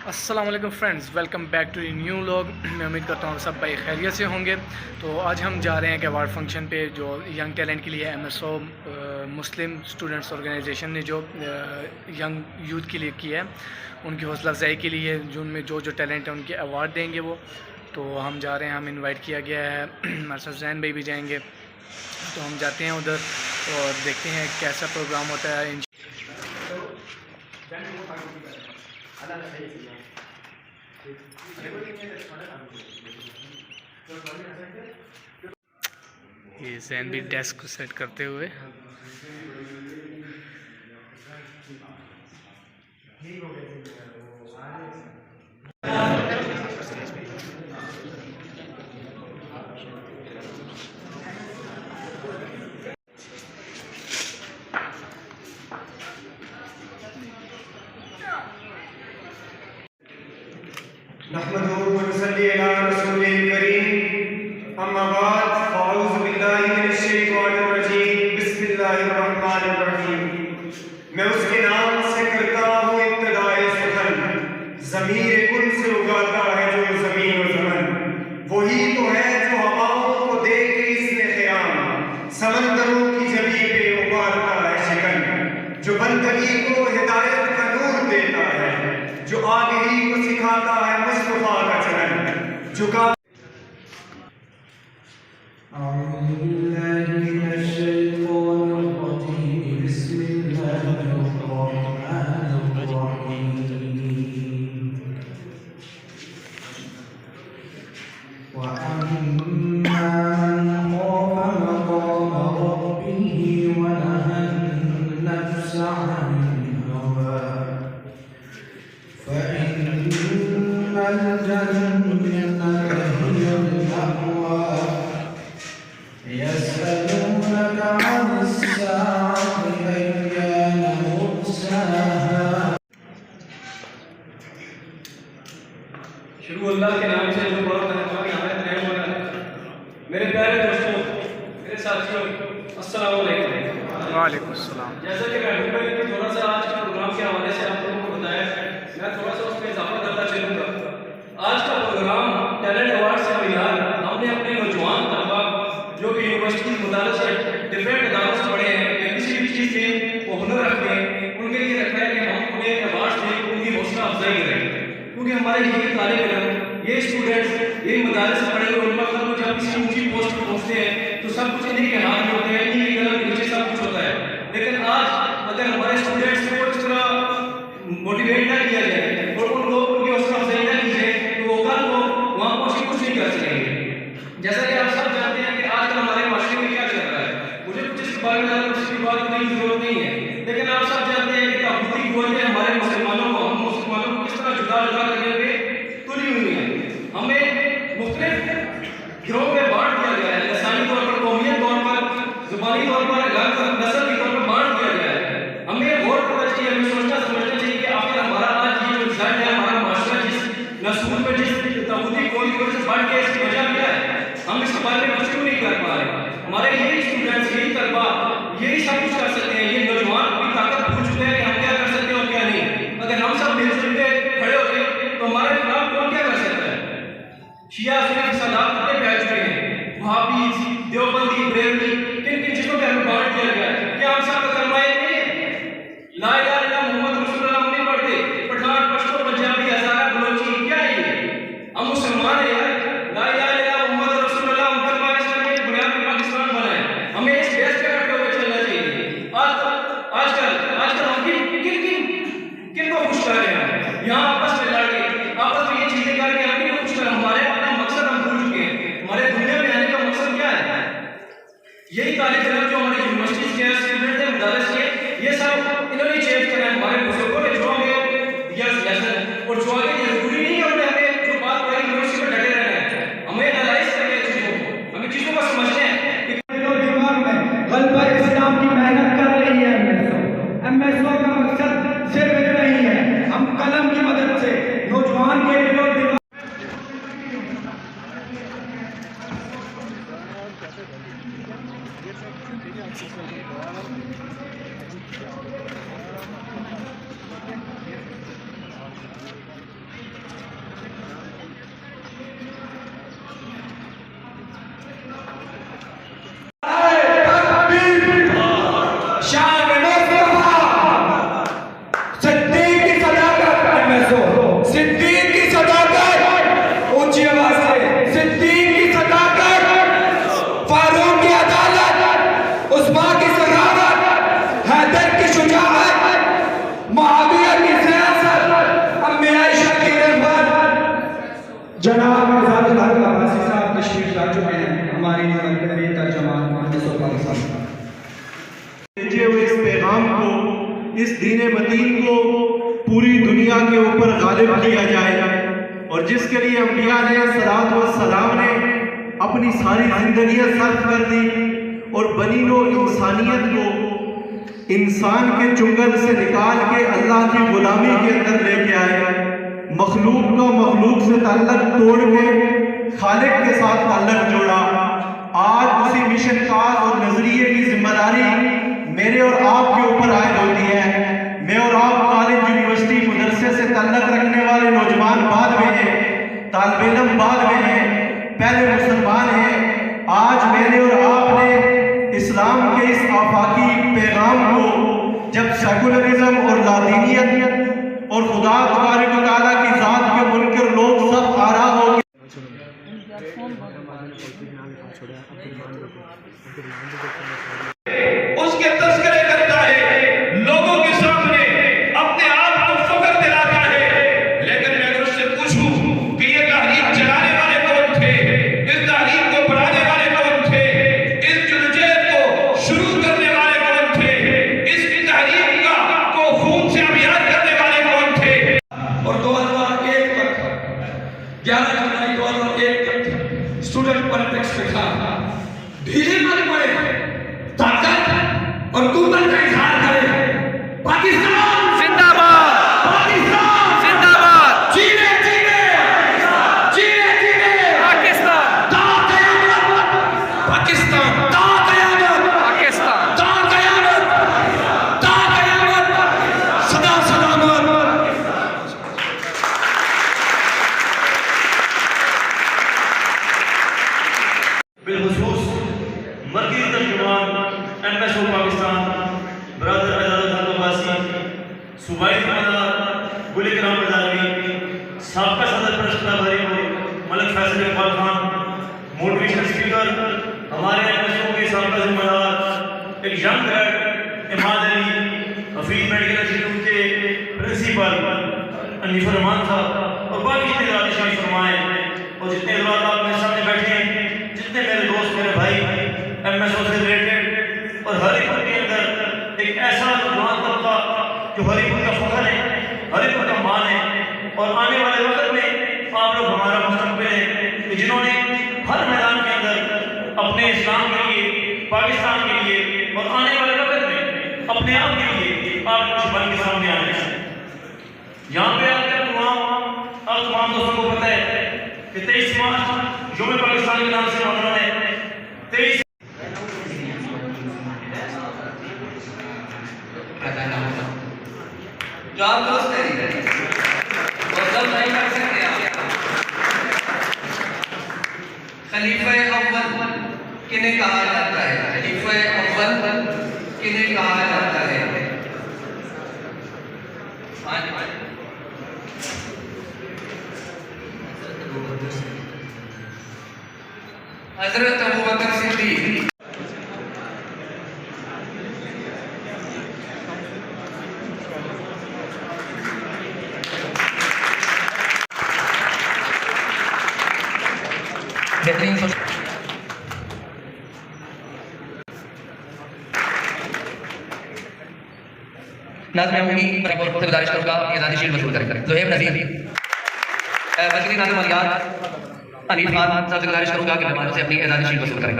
अस्सलाम वालेकुम friends, welcome back to new vlog. मैं उम्मीद करता हूँ सब भाई खैरियत से होंगे। तो आज हम जा रहे हैं कि अवार्ड फंक्शन पे जो यंग टैलेंट के लिए MSO मुस्लिम स्टूडेंट्स ऑर्गेनाइजेशन ने जो यंग यूथ के लिए किया है, उनकी हौसला अफजाई के लिए जो उनमें जो टैलेंट है उनके अवार्ड देंगे वो। तो हम जा रहे हैं, हम इनवाइट किया गया है, हमारे साथ जैन भाई भी जाएंगे। तो हम जाते हैं उधर और देखते हैं कैसा प्रोग्राम होता है। ये जैन भी डेस्क को सेट करते हुए नहमदुहु व नसल्ली अला रसूलिल करीम, अम्मा बाद, फ़अऊज़ु बिल्लाहि मिनश शैतानिर रजीम, बिस्मिल्लाहिर रहमानिर रहीम। मैं उसके नाम से करता हूँ इब्तिदाए सुखन, ज़मीर कुन से उगाता है जो ज़मीन व ज़मन। वही तो है जो हवाओं को दे के इसने क़याम, समंदरों की जबी पे उबारता है शिकन। जो बंदगी को हिदायत का नूर देता है, जो आगे को सिखाता है मुस्तफा का चलन। झुका शुरू अल्लाह के नाम से जो बहुत रहने वाला है। मेरे प्यारे दोस्तों, मेरे साथियों, अस्सलाम वालेकुम। वालेकुम अस्सलाम। जैसा कि मैं थोड़ा सा आज के प्रोग्राम के हवाले से आप लोगों को बताया, मैं थोड़ा सा उसमें इजाफा करता चलूँगा। आज का प्रोग्राम टैलेंट अवार्ड से मिलाकर हमने अपने नौजवान तलबा जो कि यूनिवर्सिटी मदारस से डिफरेंट इदारों से पढ़े हैं या किसी भी चीज़ में वो हुनर रखते हैं, उनके लिए रखा है कि हम उन्हें अवार्ड से उनकी हौसला अफजाई करें। क्योंकि हमारे ये तालिब इल्म, ये स्टूडेंट्स, ये मदारस से पढ़े हुए मतलब जब किसी ऊंची पोस्ट पर पहुंचते हैं तो सब कुछ इन्हीं के हाथ में होते हैं, इन्हीं के कलम के नीचे सब कुछ होता है। लेकिन आज अगर हमारे स्टूडेंट्स को इस तरह मोटिवेट ना किया जाए और उनको उनकी हौसला अफजाई ना की जाए तो वो कल को वहाँ पहुँच कुछ नहीं कर सकेंगे। जैसा कि आप सब जानते हैं कि आजकल हमारे माशरे में क्या चल रहा है, मुझे कुछ इस बारे में उसकी बात करने की जरूरत नहीं है। लेकिन आप सब जानते हैं कि ताकूती कुव्वतें हमारे मुसलमानों को, हम मुसलमानों को किस तरह जुदा जुदा करने पे तुली हुई है। हमें मुख्तलिफ गिरोह में बांट दिया गया है, लसानी तौर पर, कौमियत तौर पर, जुबानी तौर पर, नस्ल के तौर पर बांट दिया गया है। हमें गौर करना चाहिए, हमें सोचना समझना चाहिए कि आखिर हमारा आज ये जो रिजल्ट है, हमारा माशरा जिस नस्ल में जिस ताकूती कौम की वजह से बांट गया, इसकी वजह क्या है? हम इस हवाले में कुछ क्यों नहीं कर पा रहे? हमारे यही स्टूडेंट्स, यही तलबा यही सब कुछ कर सकते हैं। ये नौजवान अपनी ताकत भूल चुके हैं कि हम क्या कर सकते हैं और क्या नहीं। अगर हम सब मिलजुल के खड़े हो गए तो हमारे खिलाफ कौन क्या कर सकता है? शिया सुन्नी फसादात कितने फैल चुके हैं, वहाबी, देवबंदी, बरेलवी, किन किन चीजों पे हमें बांट दिया गया है। क्या हम सब का कलमा एक नहीं है? ला इलाहा इल्लल्लाह मुहम्मद रसूलुल्लाह हम नहीं पढ़ते? पठान, पश्तो, पंजाबी, हज़ारा, बलोची, क्या है ये? हम मुसलमान हैं यार। ला इलाहा इल्लल्लाह मुहम्मद रसूलुल्लाह हम कलमा इस्लाम की बुनियाद पर पाकिस्तान बना है। हमें इस बेस पे रखते हुए चलना चाहिए। आजकल हम किन को खुश कर रहे हैं? यहाँ आपस में लड़ के, आपस में ये चीजें करके हम किन को खुश कर रहे हैं? हमारे अपना मकसद हम भूल चुके हैं। हमारे दुनिया में आने का मकसद क्या है? यही तालिब इल्म जो हमारी यूनिवर्सिटीज के स्टूडेंट हैं, मदारस के, ये सब इन्होंने चेंज करा है। हमारे बुजुर्गों ने जो हमें दिया लेसन और जो आगे जरूरी नहीं है हमें जो बात पढ़ाई यूनिवर्सिटी में डटे रहना है। हमें एनालाइज करना है चीजों को, हमें चीजों को समझना है। दिमाग में गलबा इस्लाम की मेहनत कर रही है MSO का मकसद सिर्फ इतना ही है, हम कलम की मदद से नौजवान के दिलों दिमाग जनाब एजाजुल हक अब्बासी साहब तशरीफ ला चुके हैं हमारी मरकज़ी तर्जुमान मोहम्मद पाकिस्तान। भेजे हुए इस पैगाम को, इस दीन मदीन को पूरी दुनिया के ऊपर गालिब किया जाए, और जिसके लिए अंबिया अलैहिस्सलात व सलाम ने अपनी सारी जिंदगियां सर्फ कर दी और बनी नो इंसानियत को इंसान के चुंगल से निकाल के अल्लाह की गुलामी के अंदर लेके आए, मखलूक का मखलूक से ताल्लुक तोड़ के खालिक के साथ ताल्लुक जोड़ा। आज उसी मिशन काज और नजरिए की जिम्मेदारी मेरे और आपके ऊपर आयद होती है। मैं और आप कॉलेज, यूनिवर्सिटी, मदरसे से ताल्लुक रखने वाले नौजवान बाद में हैं, तालिब इल्म बाद में हैं, पहले मुसलमान हैं। आज मैंने और आपने इस्लाम के इस आफाकी पैगाम को जब सेकुलरिज्म और लादीनियत और खुदा तबारक व तआला की ज़ात के मुनकर लोग सब आरा हो उसके तस्करे करता है, लोगों के सामने अपने आप को फख्र दिलाता है। लेकिन मैं अगर उससे पूछूं कि ये तहरीक चलाने वाले कौन थे, इस तहरीक को बढ़ाने वाले कौन थे, इस जुलूस को शुरू करने वाले कौन थे, इस तहरीक को खून से अभियान करने वाले कौन थे। और 2001 तक 11 जुलाई 2001 तक स्टूडेंट पॉलिटिक्स में था। ढीले मत पड़े, ताकत और कुव्वत का इजहार करें। पाकिस्तान जिंदाबाद, पाकिस्तान जिंदाबाद, जीने जीने जीने जीने पाकिस्तान, ता कयामत पाकिस्तान ता कयामत पाकिस्तान। ता कयामत ता कयामत सदा सलामत। बिलखुसूस मरकज़ी तर्जुमान MSO पाकिस्तान ब्रदर एजाजुल हक अब्बासी, सूबाई ज़िम्मेदार गुल इकराम रज़ावी, साबका सदर परिषद भारी मलिक फैसल इकबाल खान, मोटिवेशनल स्पीकर हमारे MSO के साबका ज़िम्मेदार एक young grade Imad Ali, Hafeez medical institute के प्रिंसिपल अनीफुर रहमान साहब, और बाकी जितने राजशाही फरमाए और जितने हज़रात आप मेरे सामने बैठे हैं, जितने मेरे दोस्त, मेरे भाई MSO से रिलेटेड, और हरिपुर के अंदर एक ऐसा नौजवान तबका जो हरिपुर का फख्र है, हरिपुर का मान है, और आने वाले वक्त में आप लोग हमारा मुस्तकबिल है, कि जिन्होंने हर मैदान के अंदर अपने इस्लाम के लिए, पाकिस्तान के लिए और आने वाले वक्त में अपने आप के लिए आप कुछ बन के सामने आए हैं। यहाँ पे आकर आप तमाम दोस्तों को पता है कि 23 मार्च योम पाकिस्तान के नाम से मनाना है। 23 जो आप दोस्त हैं गजल नहीं कर सकते आप। खलीफा अव्वल किन्हें कहा जाता है? खलीफा अव्वल किन्हें कहा जाता है? हजरत अबू बकर सिद्दीक। बेहतरीन नाज़िम अमीनी से गुजारिश करूंगा आज़ादी शील्ड वसूल करें। ज़ुहैब नज़ीर वज़ीर नाज़िम अलियात अनीस खान साहब से गुजारिश करूंगा कि मेहमानों से अपनी आज़ादी शील्ड वसूल करें।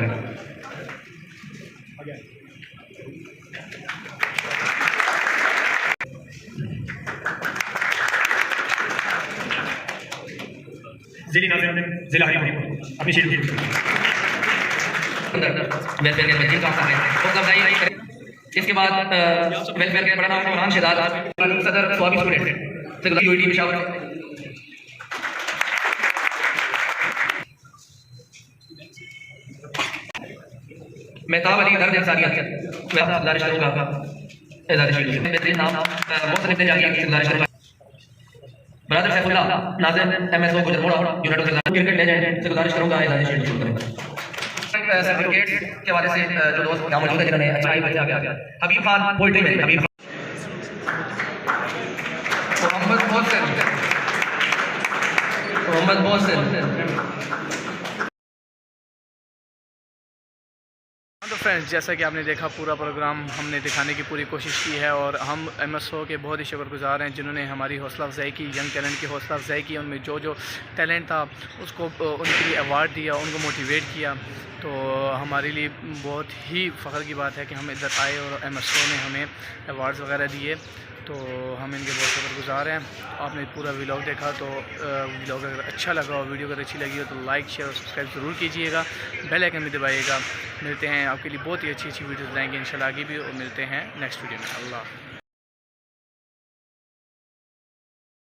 जिले नाज़िम जिला हरिपुर अपनी शील्ड वेलफेयर के वजीर का है। इसके बाद वेलफेयर के बड़ा नाम इमरान शहजाद सदर स्वामी स्टूडेंट से यूटी पेशावर। मेहताब अली दर्द इंसानियत मैं गुजारिश करूंगा एजाज़ शील्ड बेहतरीन नाम मोहसिन इब्न जानिया की गुजारिश करूंगा। Brother Saifullah Nazim MSO Gujarmora united cricket legend से गुजारिश करूंगा एजाज़ शील्ड शुरू करें। सर्टिफिकेट के हवाले से जो दोस्त यहाँ मौजूद है जिन्होंने अच्छाई बच्चे आ गया हबीब खान पोइट्री में हबीब मोहम्मद मोहसिन मोहम्मद मोहसिन। तो फ्रेंड्स, जैसा कि आपने देखा पूरा प्रोग्राम हमने दिखाने की पूरी कोशिश की है और हम MSO के बहुत ही शुक्रगुजार हैं जिन्होंने हमारी हौसला अफजाई की, यंग टैलेंट की हौसला अफजाई की, उनमें जो जो टैलेंट था उसको उनके लिए अवार्ड दिया, उनको मोटिवेट किया। तो हमारे लिए बहुत ही फ़ख्र की बात है कि हम इधर आए और MSO ने हमें अवार्ड्स वगैरह दिए, तो हम इनके बहुत शुक्रगुजार हैं। आपने पूरा व्लॉग देखा, तो व्लॉग अगर अच्छा लगा और वीडियो अगर अच्छी लगी हो तो लाइक शेयर और सब्सक्राइब ज़रूर कीजिएगा, बेल आइकन भी दबाइएगा। मिलते हैं, आपके लिए बहुत ही अच्छी वीडियोज़ लाएंगे इंशाल्लाह आगे भी, और मिलते हैं नेक्स्ट वीडियो में। अल्लाह।